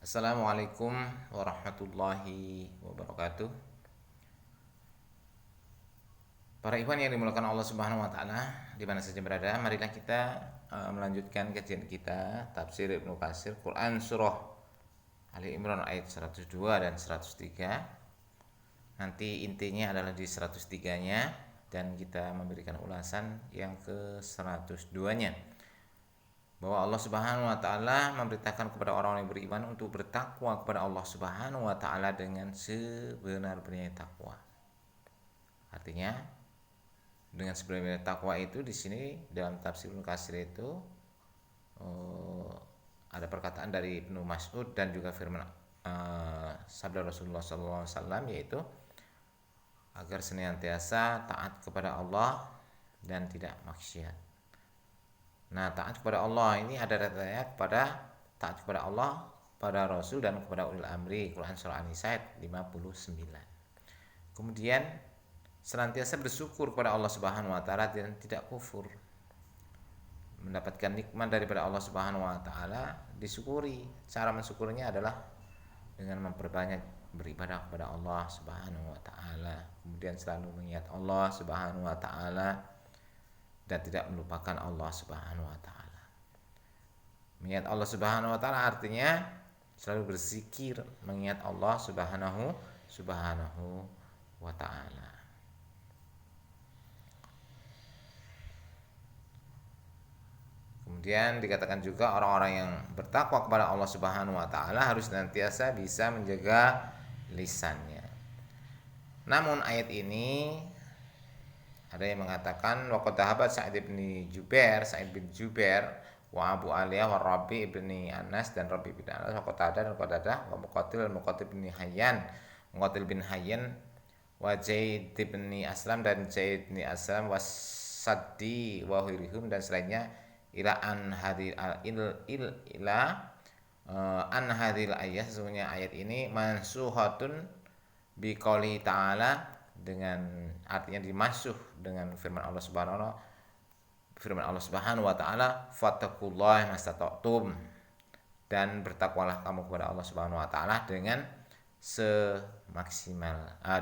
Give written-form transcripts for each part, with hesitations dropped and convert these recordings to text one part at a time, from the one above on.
Assalamualaikum warahmatullahi wabarakatuh. Para ikhwan yang dimulakan Allah Subhanahu wa taala, di mana saja berada, marilah kita melanjutkan kajian kita tafsir Ibnu Katsir Quran surah Ali Imran ayat 102 dan 103. Nanti intinya adalah di 103-nya dan kita memberikan ulasan yang ke 102-nya. Bahwa Allah Subhanahu wa taala memberitakan kepada orang yang beriman untuk bertakwa kepada Allah Subhanahu wa taala dengan sebenar-benarnya takwa. Artinya dengan sebenar-benarnya takwa itu di sini dalam tafsir Ibnu Katsir itu ada perkataan dari Ibnu Mas'ud dan juga firman sabda Rasulullah SAW, yaitu agar senantiasa taat kepada Allah dan tidak maksiat. Nah, taat kepada Allah ini ada datanya kepada taat kepada Allah, pada Rasul dan kepada ulil amri. Quran surah An-Nisa ayat 59. Kemudian senantiasa bersyukur kepada Allah Subhanahu wa taala dan tidak kufur. Mendapatkan nikmat daripada Allah Subhanahu wa taala disyukuri. Cara mensyukurnya adalah dengan memperbanyak beribadah kepada Allah Subhanahu wa taala. Kemudian selalu mengingat Allah Subhanahu wa taala dan tidak melupakan Allah Subhanahu wa taala. Mengingat Allah Subhanahu wa taala artinya selalu berzikir, mengingat Allah Subhanahu wa taala. Kemudian dikatakan juga orang-orang yang bertakwa kepada Allah Subhanahu wa taala harus senantiasa bisa menjaga lisannya. Namun ayat ini ada yang mengatakan waqad dhahabat Sa'id bin Jubair wa Abu Aliyah wa Rabi bin Anas dan Rabi bin Anas wa Qatadah wa Muqatil bin Hayyan wa Zaid bin Aslam dan Zaid bin Aslam wa Saddi wa Hirihum dan selainnya ila an hadhil ayat. Sesungguhnya ayat ini mansuhatun biqouli ta'ala, dengan artinya dimasuh dengan firman Allah Subhanahu wa taala, fattaqullaha mastata'tum, dan bertakwalah kamu kepada Allah Subhanahu wa taala dengan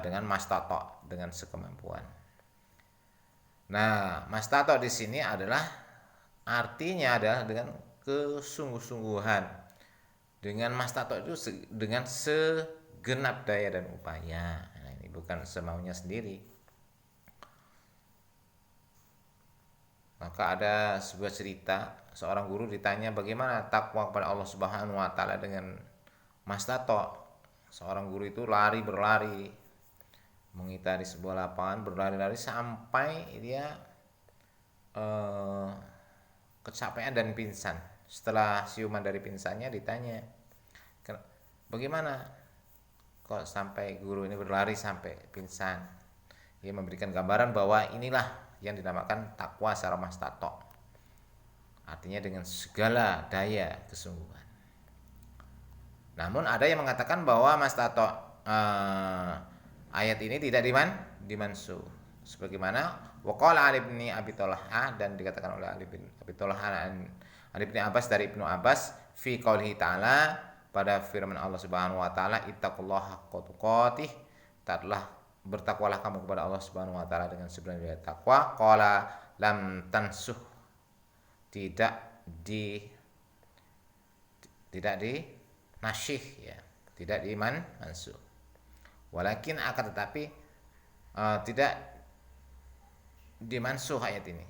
dengan mastata', dengan sekemampuan. Nah, mastata' di sini adalah artinya adalah dengan kesungguh-sungguhan. Dengan mastata' itu dengan segenap daya dan upaya. Bukan semaunya sendiri. Maka ada sebuah cerita, seorang guru ditanya bagaimana takwa kepada Allah Subhanahu wa taala dengan mastata'. Seorang guru itu berlari mengitari sebuah lapangan, berlari-lari sampai dia kecapean dan pingsan. Setelah siuman dari pingsannya ditanya, bagaimana kok sampai guru ini berlari sampai pingsan? Ia memberikan gambaran bahwa inilah yang dinamakan takwa secara mastata', artinya dengan segala daya kesungguhan. Namun ada yang mengatakan bahwa mastata' ayat ini tidak dimansuh, sebagaimana waqala Ali bin Abi Thalhah, dan dikatakan oleh Ali bin Abi Thalhah Ali bin Abbas dari Ibnu Abbas fi qaulihi ta'ala, pada firman Allah Subhanahu wa taala, ittaqullaha haqqa tuqatih, bertakwalah kamu kepada Allah Subhanahu wa taala dengan sebenar-benarnya takwa. Qala lam tansuh, tidak di nasyih, ya, tidak mansuh. Walakin akan tetapi tidak dimansuh ayat ini.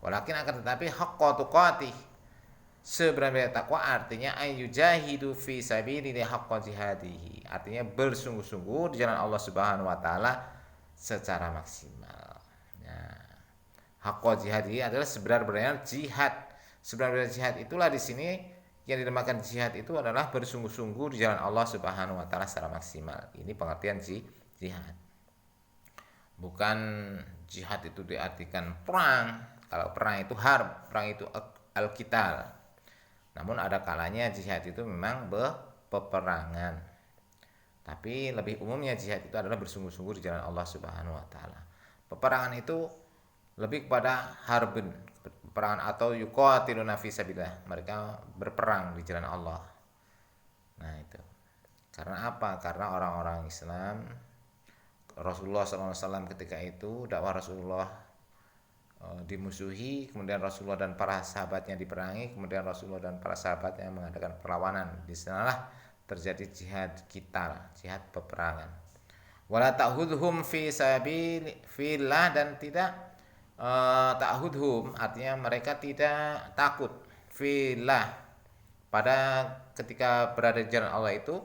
Walakin akan tetapi haqqa tuqatih, sebenarnya takwa artinya ayyujahidu fi sabilillah haqqa jihadihi, artinya bersungguh-sungguh di jalan Allah Subhanahu wa taala secara maksimal. Nah, haqqa jihadihi adalah sebenar-benarnya jihad. Sebenar-benarnya jihad itulah di sini yang dinamakan jihad, itu adalah bersungguh-sungguh di jalan Allah Subhanahu wa taala secara maksimal. Ini pengertian jihad. Bukan jihad itu diartikan perang. Kalau perang itu harb, perang itu al-qital. Namun ada kalanya jihad itu memang peperangan. Tapi lebih umumnya jihad itu adalah bersungguh-sungguh di jalan Allah Subhanahu wa taala. Peperangan itu lebih kepada harbin, peperangan, atau yuqatiluna fi sabilillah, mereka berperang di jalan Allah. Nah itu. Karena apa? Karena orang-orang Islam, Rasulullah SAW ketika itu dakwah Rasulullah dimusuhi, kemudian Rasulullah dan para sahabatnya diperangi, kemudian Rasulullah dan para sahabatnya mengadakan perlawanan. Di sanalah terjadi jihad kita, jihad peperangan. Wala ta'hudhum fi sabilillah, dan tidak ta'hudhum artinya mereka tidak takut fillah pada ketika berada di jalan Allah itu,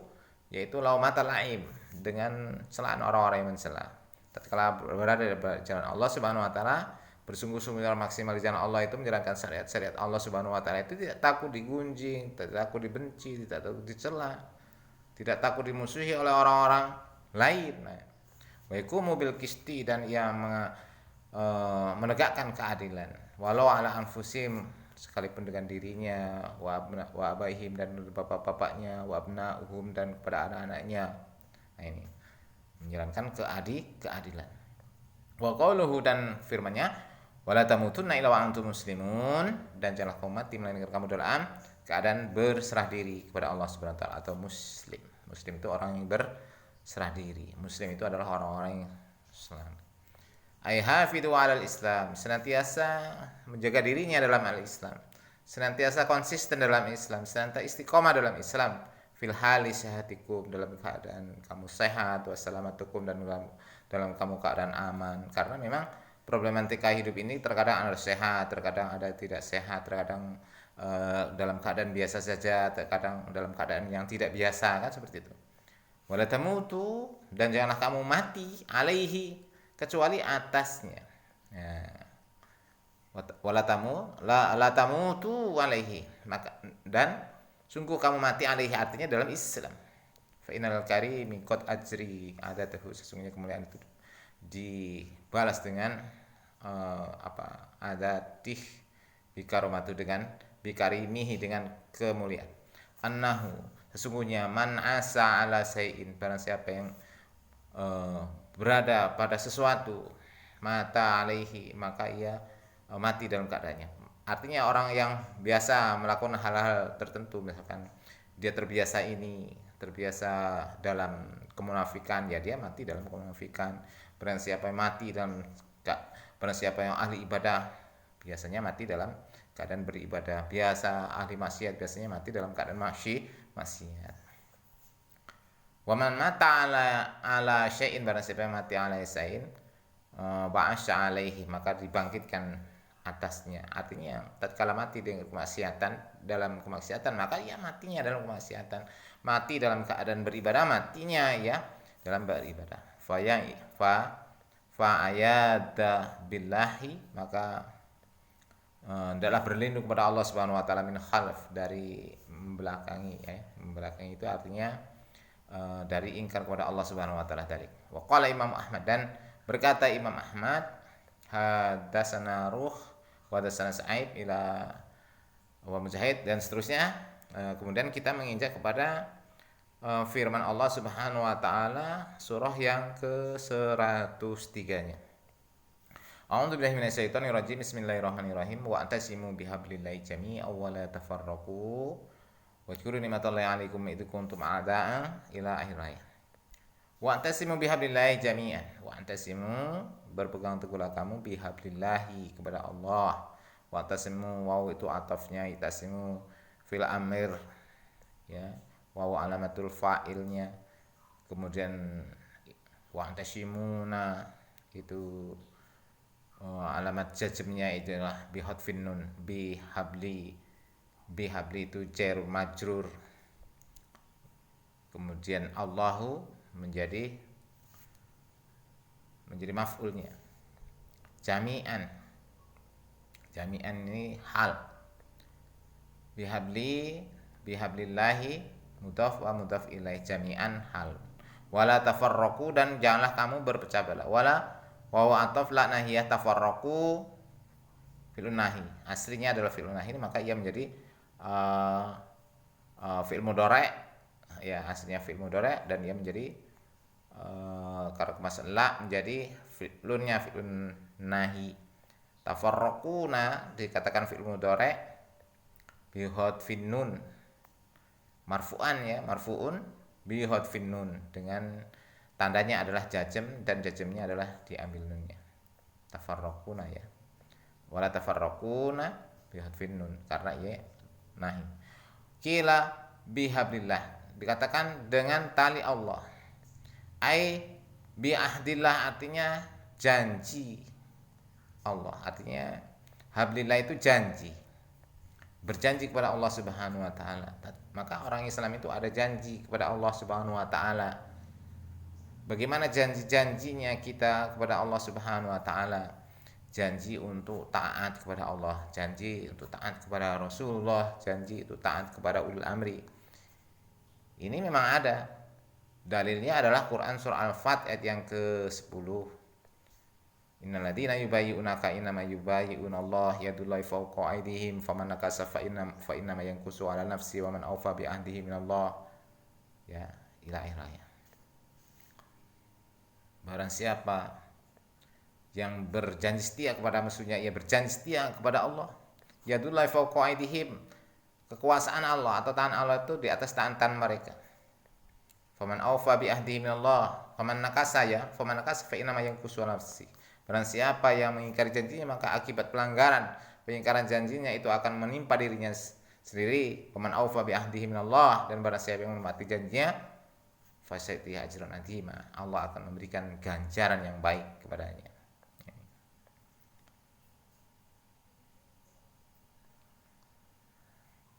yaitu laumatal laim, dengan celaan orang-orang yang mencela. Tatkala berada di jalan Allah Subhanahu wa taala, bersungguh-sungguh dalam maksimal di jalan Allah itu menjalankan syariat-syariat Allah Subhanahu wa taala itu tidak takut digunjing, tidak takut dibenci, tidak takut dicela, tidak takut dimusuhi oleh orang-orang lain. Wa yaqumu bil qisti, dan ia menegakkan keadilan walau ala anfusim, sekalipun dengan dirinya, wa abaihim, dan bapak-bapaknya, wa abnauhum, dan kepada anak-anaknya. Nah ini menjalankan keadilan. Wa qauluhu, dan firman-Nya, wala tamutunna illa wa antum muslimun, dan janganlah kamu mati melainkan kamu dalam keadaan berserah diri kepada Allah Subhanahu wa taala, atau muslim. Muslim itu orang yang berserah diri. Muslim itu adalah orang-orang yang Islam. Ai hafidu 'alal Islam, senantiasa menjaga dirinya dalam al-Islam, senantiasa konsisten dalam Islam, senantiasa istiqomah dalam Islam, fil hali sehatikum, dalam keadaan kamu sehat, wassalamatukum, dan dalam kamu keadaan aman. Karena memang problematika hidup ini terkadang ada sehat, terkadang ada tidak sehat, terkadang dalam keadaan biasa saja, terkadang dalam keadaan yang tidak biasa, kan seperti itu. Wala tamutu, dan janganlah kamu mati alaihi, kecuali atasnya. Ya. Wala tamutu alaihi, maka dan sungguh kamu mati alaihi artinya dalam Islam. Fa innal karimi qad ajri adatahu, sesungguhnya kemuliaan itu dibalas dengan adatih bikaromatu, dengan bikarimihi, dengan kemuliaan. Annahu, sesungguhnya man asa ala sayin, barang siapa yang berada pada sesuatu, mata alaihi, maka ia mati dalam keadaannya. Artinya orang yang biasa melakukan hal-hal tertentu, misalkan dia terbiasa dalam kemunafikan, ya dia mati dalam kemunafikan. Barang siapa yang mati dalam, barang siapa yang ahli ibadah, biasanya mati dalam keadaan beribadah. Biasa ahli maksiat biasanya mati dalam keadaan maksiat. Wa man mata ala syai'in, barang siapa yang mati ala syai'in ba'asya alaihi, maka dibangkitkan atasnya. Artinya tatkala mati dengan kemaksiatan, dalam kemaksiatan, maka ia matinya dalam kemaksiatan. Mati dalam keadaan beribadah, matinya ya dalam beribadah. Fa ayada billahi, maka hendaklah berlindung kepada Allah Subhanahu wa taala min khalf, dari membelakangi, membelakangi itu artinya dari ingkar kepada Allah Subhanahu wa taala tadi. Wa qala Imam Ahmad, dan berkata Imam Ahmad, hadatsana Ruh wa hadatsana Sa'id ila wa Mujahid, dan seterusnya. Kemudian kita menginjak kepada firman Allah Subhanahu wa taala surah yang ke-103-nya. A'udzu billahi minasyaitonir rajim. Bismillahirrahmanirrahim. Wa atasimu bihablillahi jami'an wa la tafarraqu. Wadhkuru ni'matallahi 'alaikum idh kuntum a'da'a ila akhir ayat. Wa antasimu bihablillahi jami'an. Wa antasimu, berpegang teguhlah kamu, bihablillahi, kepada Allah. Wa antasimu, waw itu atafnya, itasimu fil amir, ya, waw alamatul fa'ilnya. Kemudian wa antasimuna itu alamat jazmnya itulah bihadfin nun, bihabli itu jar majrur, kemudian Allahu menjadi maf'ulnya. Jami'an ini hal. Bihablillahi mudhaf wa mudhaf ilaih, jami'an hal. Wala tafarraqu, dan janganlah kamu berpecah belah. Wala wa ataf la nahiyah tafarraqu fi'lun nahi. Aslinya adalah fi'lun nahi, maka ia menjadi fi'il mudhari', ya, aslinya fi'il mudhari', dan ia menjadi karena kemas la menjadi fi'lunnya fi'lun nahi. Tafarraquna dikatakan fi'il mudhari' bihadfin nun, marfu'an ya, marfu'un bi hadfin nun, dengan tandanya adalah jazm dan jazmnya adalah diambil nunnya. Tafarraquna ya. Wala tafarraquna bi hadfin nun karena ya nahi. Kila bihablillah, dikatakan dengan tali Allah. Ai bi ahdillah artinya janji Allah, artinya hablillah itu janji, berjanji kepada Allah Subhanahu wa taala. Maka orang Islam itu ada janji kepada Allah Subhanahu wa taala. Bagaimana janji-janjinya kita kepada Allah Subhanahu wa taala? Janji untuk taat kepada Allah, janji untuk taat kepada Rasulullah, janji untuk taat kepada ulul amri. Ini memang ada. Dalilnya adalah Quran surah Al-Fat ayat yang ke-10. Innal ladzina yubayyi'unaka innama yubayyi'unallah yadullahi fawqa aydihim faman nakasa fa inna ma yankusu ala nafsi wa man awfa bi ahdihi minallah. Ya, ila akhirnya. Barang siapa yang berjanji setia kepada musuhnya, ia berjanji setia kepada Allah. Yadullahi fawqa aydihim, kekuasaan Allah atau tangan Allah itu di atas tangan mereka. Faman awfa bi ahdihi minallah, faman nakasa ya, faman nakasa fa inna ma yankusu ala nafsi. Barang siapa yang mengingkari janjinya, maka akibat pelanggaran pengingkaran janjinya itu akan menimpa dirinya sendiri. Faman awfa bi ahdihi minallah, dan barang siapa yang menepati janjinya, fasayatihi ajran azima, Allah akan memberikan ganjaran yang baik kepadanya.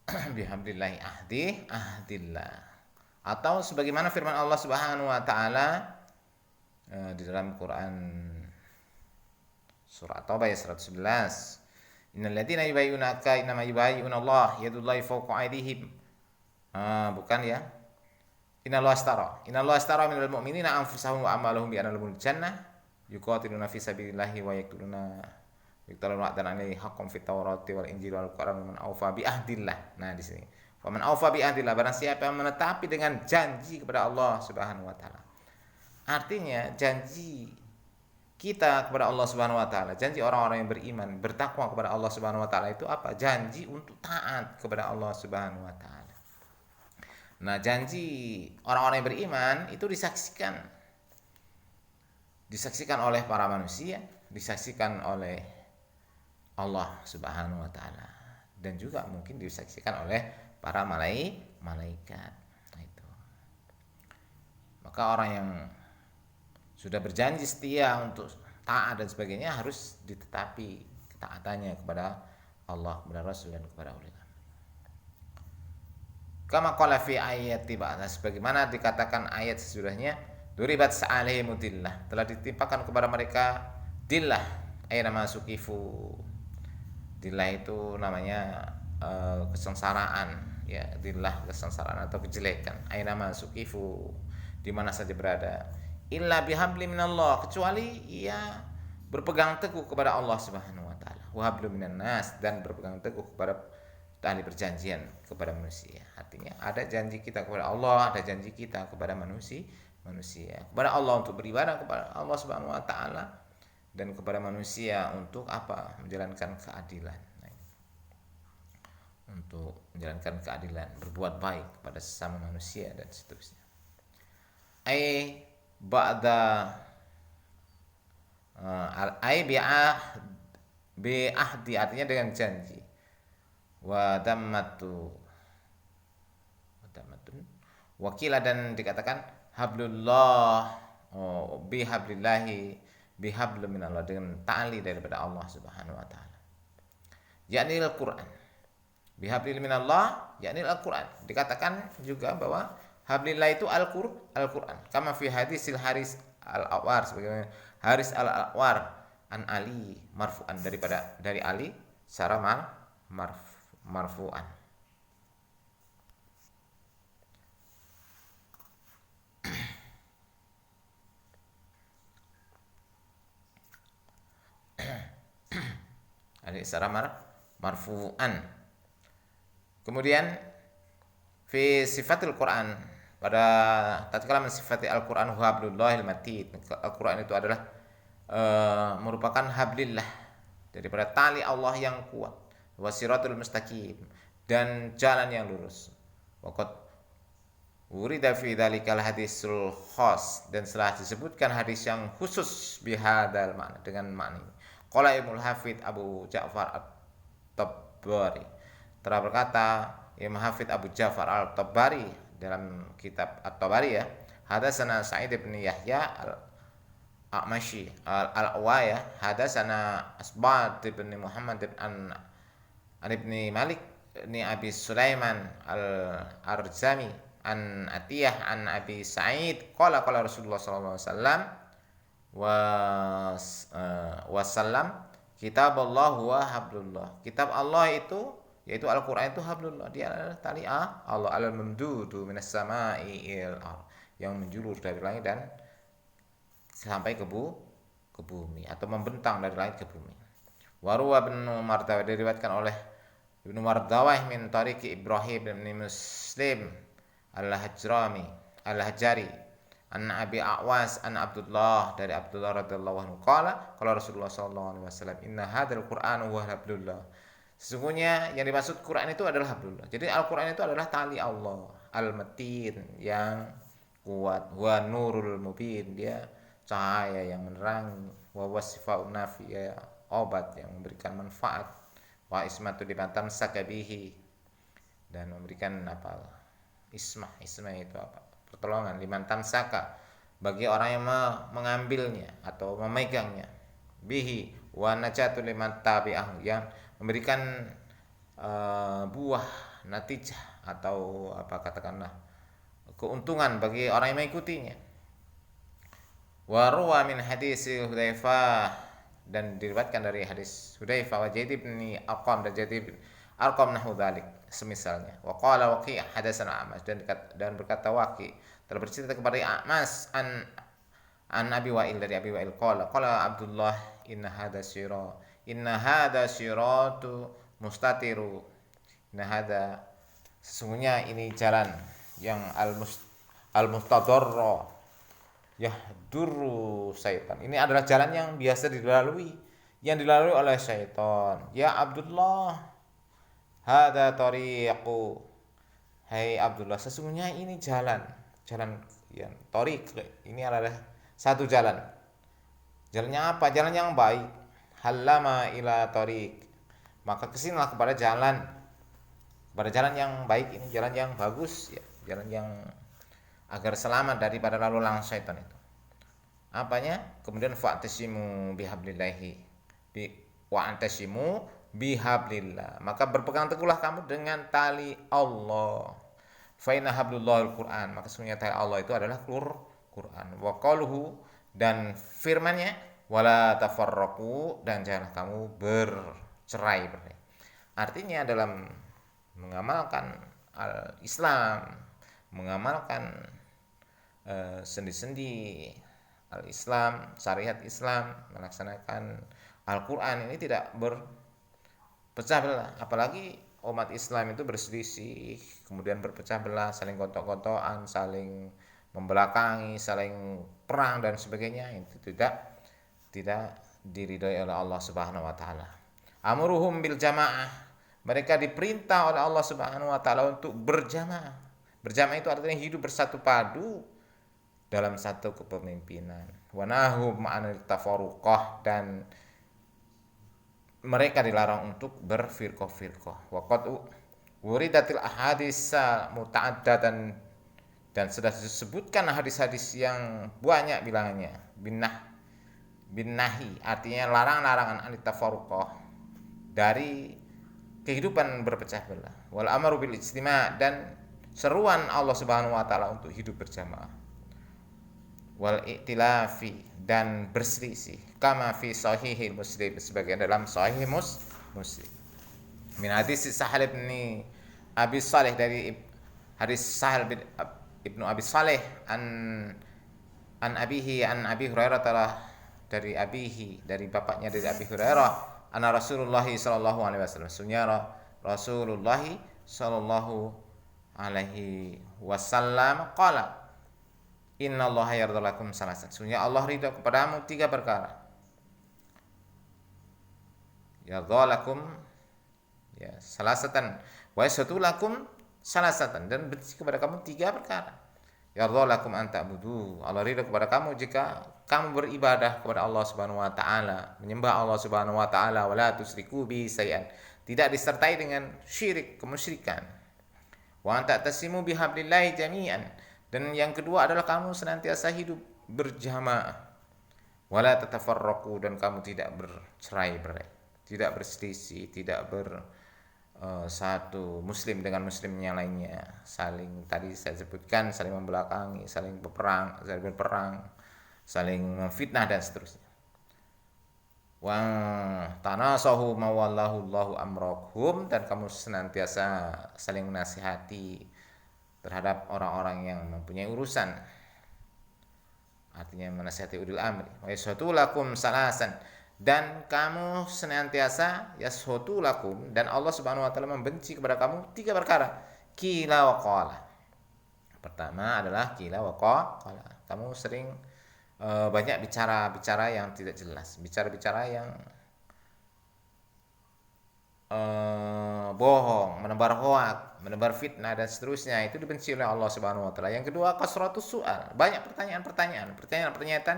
Bihamdillahi ahdillah, atau sebagaimana firman Allah Subhanahu wa taala di dalam Quran surah At-Taubah ayat 111, innal ladzina yubayyi'unaka innama yubayyi'unallah yadullahi fawqa aydihim. Bukan ya, Innallaha astara minal mu'minina anfusahum wa amwalahum bi anna lahumul jannah yuqatiluna fi sabilillahi wa yaqtuluna wa'dan 'alaihi haqqan fit Taurati wal Injil wal Qur'an man awfa bi ahdillah. Nah di sini, wa man awfa bi ahdillah, barang siapa yang menetapi dengan janji kepada Allah Subhanahu wa taala. Artinya janji kita kepada Allah Subhanahu wa taala, janji orang-orang yang beriman, bertakwa kepada Allah Subhanahu wa taala itu apa? Janji untuk taat kepada Allah Subhanahu wa taala. Nah, janji orang-orang yang beriman itu disaksikan oleh para manusia, disaksikan oleh Allah Subhanahu wa taala, dan juga mungkin disaksikan oleh para malaikat. Nah, itu. Maka orang yang sudah berjanji setia untuk taat dan sebagainya harus ditetapi ketaatannya kepada Allah, kepada Rasul, dan kepada ulama. Kama qala fi ayati ba'da, sebagaimana dikatakan ayat sesudahnya, duribat sa'alaihim dillah, telah ditimpakan kepada mereka dillah, aina masukifu. Dillah itu namanya kesengsaraan ya, dillah kesengsaraan atau kejelekan. Aina masukifu, di mana saja berada, illa bihabli minallah, kecuali ia berpegang teguh kepada Allah Subhanahu wa taala, wa hablu minan nas, dan berpegang teguh kepada tali perjanjian kepada manusia. Artinya ada janji kita kepada Allah, ada janji kita kepada manusia, kepada Allah untuk beribadah kepada Allah Subhanahu wa taala, dan kepada manusia untuk apa? Menjalankan keadilan. Untuk menjalankan keadilan, berbuat baik kepada sesama manusia dan seterusnya. Ai ba'da bi ahdi, artinya dengan janji. Wa dammatun wakila, dan dikatakan hablullah, bihablillahi, bihablu minallah, dengan tali daripada Allah Subhanahu wa taala, yakni Al-Qur'an. Bihablil minallah yakni Al-Qur'an. Dikatakan juga bahwa hablillah itu Al-Qur'an. Kama fi hadisil Haris Al-Awar, sebagaimana Haris Al-Awar an Ali marfu'an, dari Ali secara marfu'an. Ali secara marfu'an. Kemudian fi sifatil Quran, pada tatkala mensifati Al-Quran hablullahil matin, Al-Quran itu adalah merupakan hablillah, daripada tali Allah yang kuat, wasiratul mustaqim, dan jalan yang lurus. Urida fi dzalikal hadisul khas, dan setelah disebutkan hadis yang khusus bihadal makna dengan makna ini. Qala Ibnu Hafidz Abu Ja'far At-Tabari, telah berkata Imam Hafidz Abu Ja'far Al-Tabari dalam kitab At-Tabari ya, hadatsana Sa'id bin Yahya Al-A'mashi Al-Awaya, hadatsana Asbad bin Muhammad bin an ibni Malik ni Abi Sulaiman Al-Arzami an Atiyah an Abi Sa'id qala Rasulullah sallallahu alaihi wasallam wasallam kitab Allah wa hablullah. Kitab Allah itu yaitu Al-Qur'an itu hablullah, dia adalah tali Allah al-mamdudu minas sama'i il yang menjulur dari langit dan sampai ke bumi atau membentang dari langit ke bumi. Waruwa bin Mardawah, diriwayatkan oleh Ibnu Mardawah min tariqi Ibrahim bin Muslim Al-Hajjari an Abi Awas an Abdullah, dari Abdullah radhiyallahu anhu qala Rasulullah sallallahu alaihi wasallam inna hadzal Qur'an huwa hablullah. Sesungguhnya yang dimaksud Quran itu adalah hablullah. Jadi Al-Qur'an itu adalah tali Allah al-matin yang kuat, wa nurul mubin, dia cahaya yang menerang, wa wasifaun nafi, obat yang memberikan manfaat, wa ismatu liman sakabihi, dan memberikan ismah itu pertolongan, liman tamsaka, bagi orang yang mengambilnya atau memegangnya, bihi wa najatu liman tabi'ahu, yang memberikan buah natijah atau katakanlah keuntungan bagi orang yang mengikutinya. Wa ruwa min hadis Hudzaifah, dan diriwayatkan dari hadis Hudzaifah wa Zaid bin Arqam, dan Zaid bin Arqam nahu dzalik semisalnya. Wa qala Waqi' hadatsana A'mas, dan berkata Waqi' telah bercerita kepada A'mas an Abi Wa'il, dari Abi Wa'il qala Abdullah inna hadza siratu mustatiru, sesungguhnya ini jalan yang al-mustadarra yahdurru syaitan, ini adalah jalan yang biasa dilalui oleh syaitan. Ya Abdullah, hadza tariqu, hai Abdullah, sesungguhnya ini jalan yang tariq, ini adalah satu jalan. Jalannya apa? Jalan yang baik. Halama ila tariq, maka kesinilah kepada jalan yang baik ini, jalan yang bagus ya, jalan yang agar selamat daripada lalu lalang syaitan itu. Apanya? Kemudian fa'tasimu bihablillahi wa'tasimu bihablillah, maka berpegang teguhlah kamu dengan tali Allah. Fa inna hablullahil Qur'an, maka sesungguhnya tali Allah itu adalah Qur'an. Wa qaluhu, dan firman-Nya, wala tafarraqu, dan janganlah kamu bercerai-berai. Artinya dalam mengamalkan al-Islam, mengamalkan sendi-sendi al-Islam, syariat Islam, melaksanakan Al-Quran ini tidak berpecah belah. Apalagi umat Islam itu berselisih, kemudian berpecah belah, saling gontok-gontokan, saling membelakangi, saling perang dan sebagainya, itu tidak diridhoi oleh Allah Subhanahu wa taala. Amruhum bil jamaah, mereka diperintah oleh Allah Subhanahu wa taala untuk berjamaah. Berjamaah itu artinya hidup bersatu padu dalam satu kepemimpinan. Wa nahum ma'anil tafarruqah, dan mereka dilarang untuk berfirqah-firqah. Wa qad wuridatil ahadits muta'addatan, dan sudah disebutkan hadis-hadis yang banyak bilangannya. Binnahi artinya larangan-larangan anit tafarruqah, dari kehidupan berpecah belah. Wal amru bil ijtima', dan seruan Allah Subhanahu wa taala untuk hidup berjamaah. Wal i'tilafi, dan berselisih, kama fi sahihil Muslim, sebagian dalam sahih Muslim. Min hadis Sahal bin Abi Saleh, dari hadis Sahal bin Ibnu Abi Saleh an abihi an Abi Hurairah, telah dari abihi, dari bapaknya, dari Abi Hurairah, anna Rasulullah sallallahu alaihi wasallam, sunya Rasulullah sallallahu alaihi wasallam qala innallaha yardalakum salasan, sunya Allah ridha kepadamu 3 perkara. Yardalakum salasatan wa yasatulakum salasatan, dan benci kepada kamu 3 perkara. Yardha lakum an ta'budu. Allah ridha kepada kamu jika kamu beribadah kepada Allah Subhanahu wa taala, menyembah Allah Subhanahu wa taala, wala tusyriku bi syai'an. Tidak disertai dengan syirik, kemusyrikan. Wa anta tasimu bihablillahi jami'an. Dan yang kedua adalah kamu senantiasa hidup berjamaah. Wala tatafarraqu, dan kamu tidak bercerai-berai, tidak berselisih, tidak satu muslim dengan muslim yang lainnya, saling, tadi saya sebutkan, saling membelakangi, saling berperang, saling memfitnah dan seterusnya. Wa tanasahu mawallahu Allahu amrakum, dan kamu senantiasa saling menasihati terhadap orang-orang yang mempunyai urusan, artinya menasihati ulil amri. Wa yashhadu lakum salasan, dan kamu senantiasa yashhadu lakum, dan Allah Subhanahu wa taala membenci kepada kamu 3 perkara. Qila wa qala. Pertama adalah qila wa qala. Kamu sering banyak bicara yang tidak jelas, bicara yang bohong, menebar hoak, menebar fitnah dan seterusnya. Itu dibenci oleh Allah Subhanahu wa taala. Yang kedua, kasratus su'al, banyak pertanyaan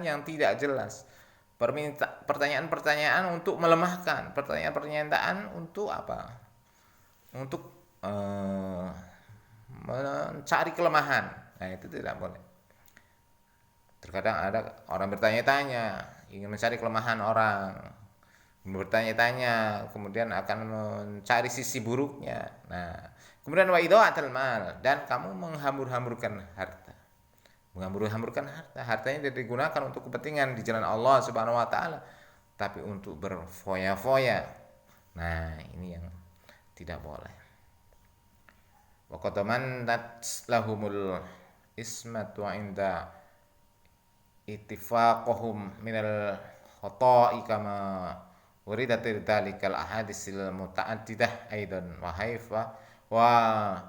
yang tidak jelas. Pertanyaan untuk melemahkan, pertanyaan untuk apa? Untuk mencari kelemahan. Nah, itu tidak boleh. Terkadang ada orang bertanya-tanya, ingin mencari kelemahan orang, bertanya-tanya, kemudian akan mencari sisi buruknya. Nah, kemudian wa idaatul mal, dan kamu menghambur-hamburkan harta. Hartanya tidak digunakan untuk kepentingan di jalan Allah Subhanahu wa taala, tapi untuk berfoya-foya. Nah, ini yang tidak boleh. Wa qatamanat lahumul ismatu inda ittifaqahum minal khata'i kama wuridat dzalikal ahadisil muta'addidah aidan wa haifa wa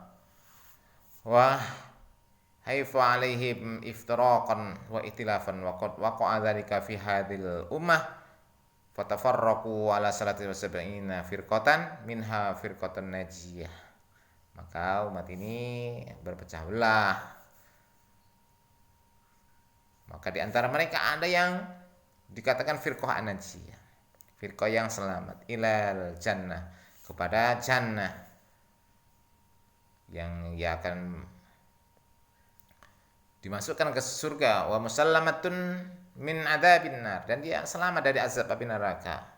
haifa alaihim iftiraqan wa ikhtilafan wa qad waqa'a dzalika fi hadhil ummah fatafarraqu ala 73 firqatan minha firqatun najiyah. Maka umat ini berpecah belah. Maka di antara mereka ada yang dikatakan firqah an-najiyah, firqah yang selamat, ilal jannah, kepada jannah, yang ia akan dimasukkan ke surga, wa musallamatun min adzabin nar, dan dia selamat dari azab api neraka.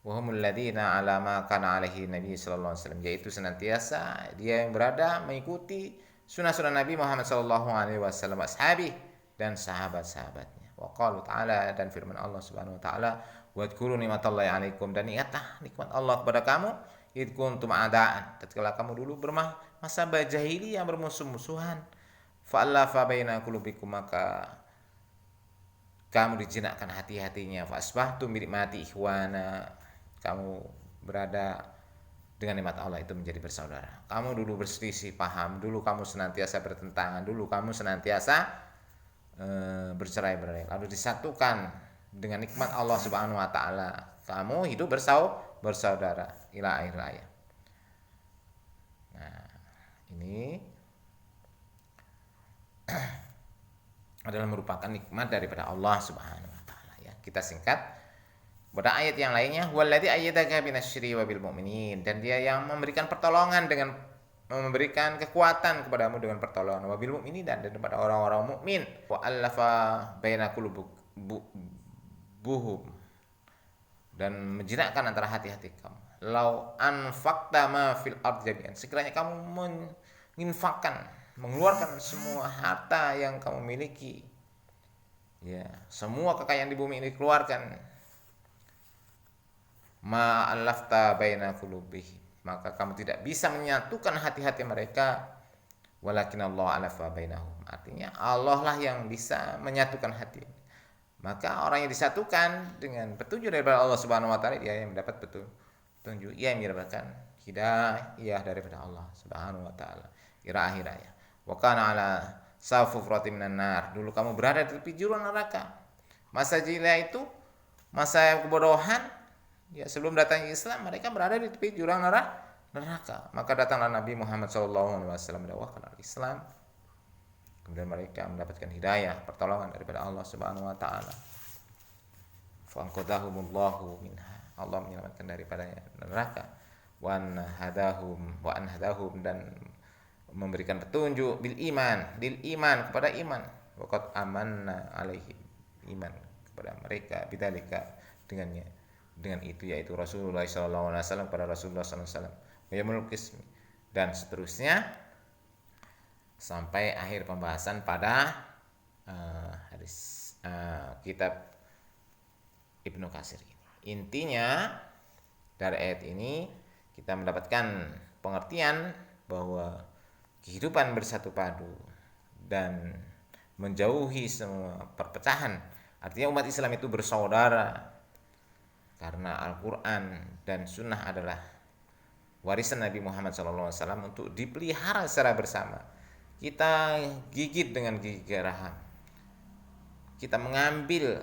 Wa humul ladzina ala ma kana alaihi nabi sallallahu alaihi wasallam, yaitu senantiasa dia yang berada mengikuti sunnah-sunnah Nabi Muhammad sallallahu alaihi wasallam, ashabi, dan sahabat-sahabatnya. Wa qala ta'ala, dan firman Allah Subhanahu wa taala, wa dzkuru nikmatallahi alaikum, dan ingatlah nikmat Allah kepada kamu, id kuntum a'daan, tatkala kamu dulu masa jahiliyah bermusuh-musuhan, fa'alafa baina qulubikum, maka kamu dijinakkan hati-hatinya, fa asbahtum bi nikmati ikhwana, kamu berada dengan nikmat Allah itu menjadi bersaudara. Kamu dulu berselisih paham, dulu kamu senantiasa bertentangan, dulu kamu senantiasa bercerai-berai, lalu disatukan dengan nikmat Allah Subhanahu wa taala, kamu hidup bersaudara ila akhir ayat. Nah, ini adalah merupakan nikmat daripada Allah Subhanahu wa taala, ya. Kita singkat pada ayat yang lainnya, wallazi ayyadaka binasyri wa bil mu'minin, dan dia yang memberikan pertolongan dengan memberikan kekuatan kepadamu dengan pertolongan, wa bil mu'minin, dan kepada orang-orang mukmin, wa allafa baina qulubuhum, dan menjinakkan antara hati-hati kamu. Lau anfaqta ma fil ardi jami'an, sekiranya kamu menginfakkan, mengeluarkan semua harta yang kamu miliki, ya, semua kekayaan di bumi ini keluarkan, ma allafta baina qulubihim, maka kamu tidak bisa menyatukan hati-hati mereka, walakin Allah alafa bainahum, artinya Allah lah yang bisa menyatukan hati. Maka orang yang disatukan dengan petunjuk daripada Allah Subhanahu wa taala, dia yang mendapat petunjuk, ia yang mendapatkan hidayah daripada Allah Subhanahu wa taala ila akhir ayat. Wa kana ala safufrati minan nar, dulu kamu berada di tepi jurang neraka. Masa jahiliyah itu masa kebodohan, ya, sebelum datangnya Islam mereka berada di tepi jurang neraka. Maka datanglah Nabi Muhammad SAW mendakwakan Islam, kemudian mereka mendapatkan hidayah, pertolongan daripada Allah Subhanahu wa taala. Fa'anqadhahumullahu minha, Allah menyelamatkan daripada neraka. Wa anhadahum dan memberikan petunjuk bil iman kepada iman. Waqad amanna alaihim, iman kepada mereka bidzalika dengan itu, yaitu Rasulullah sallallahu alaihi wasallam kepada Rasulullah sallallahu alaihi wasallam, wa yaumul qismi, dan seterusnya sampai akhir pembahasan pada hadis kitab Ibnu Katsir ini. Intinya dari ayat ini kita mendapatkan pengertian bahwa kehidupan bersatu padu dan menjauhi semua perpecahan, artinya umat Islam itu bersaudara karena Al-Quran dan Sunnah adalah warisan Nabi Muhammad SAW untuk dipelihara secara bersama. Kita gigit dengan gigi geraham, kita mengambil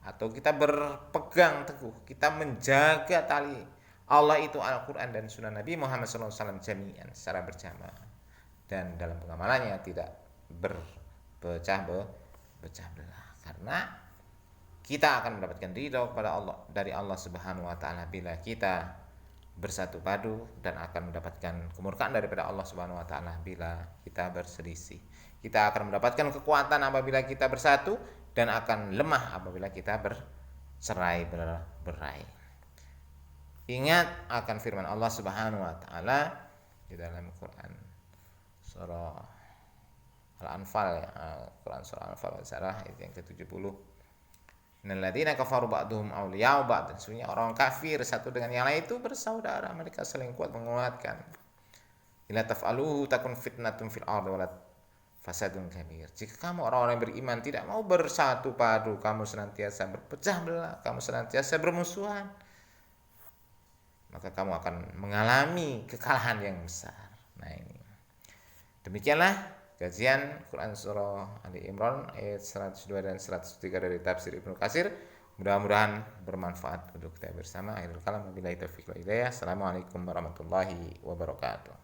atau kita berpegang teguh, kita menjaga tali Allah itu Al-Quran dan Sunnah Nabi Muhammad SAW jami'an secara berjamaah, dan dalam pengamalannya tidak berpecah belah, karena kita akan mendapatkan ridho kepada Allah dari Allah Subhanahu wa taala bila kita bersatu padu, dan akan mendapatkan kemurkaan daripada Allah Subhanahu wa taala bila kita berselisih. Kita akan mendapatkan kekuatan apabila kita bersatu, dan akan lemah apabila kita bercerai-berai. Ingat akan firman Allah Subhanahu wa taala di dalam Quran surah Al-Anfal, Quran surah Al-Anfal ayat yang ke-70. Innalladzina kafaru ba'duhum awliya'u ba'd, dan sesungguhnya orang kafir satu dengan yang lain itu bersaudara, mereka saling kuat menguatkan. Ila taf'aluhu takun fitnatun fil ardi wa fasadun kabir. Jika kamu orang-orang beriman tidak mau bersatu padu, kamu senantiasa berpecah belah, kamu senantiasa bermusuhan, maka kamu akan mengalami kekalahan yang besar. Nah, ini demikianlah kajian Quran surah Ali Imran ayat 102 dan 103 dari tafsir Ibnu Katsir. Mudah-mudahan bermanfaat untuk kita bersama. Akhirul kalam, wabillahi taufiq wal hidayah. Assalamualaikum warahmatullahi wabarakatuh.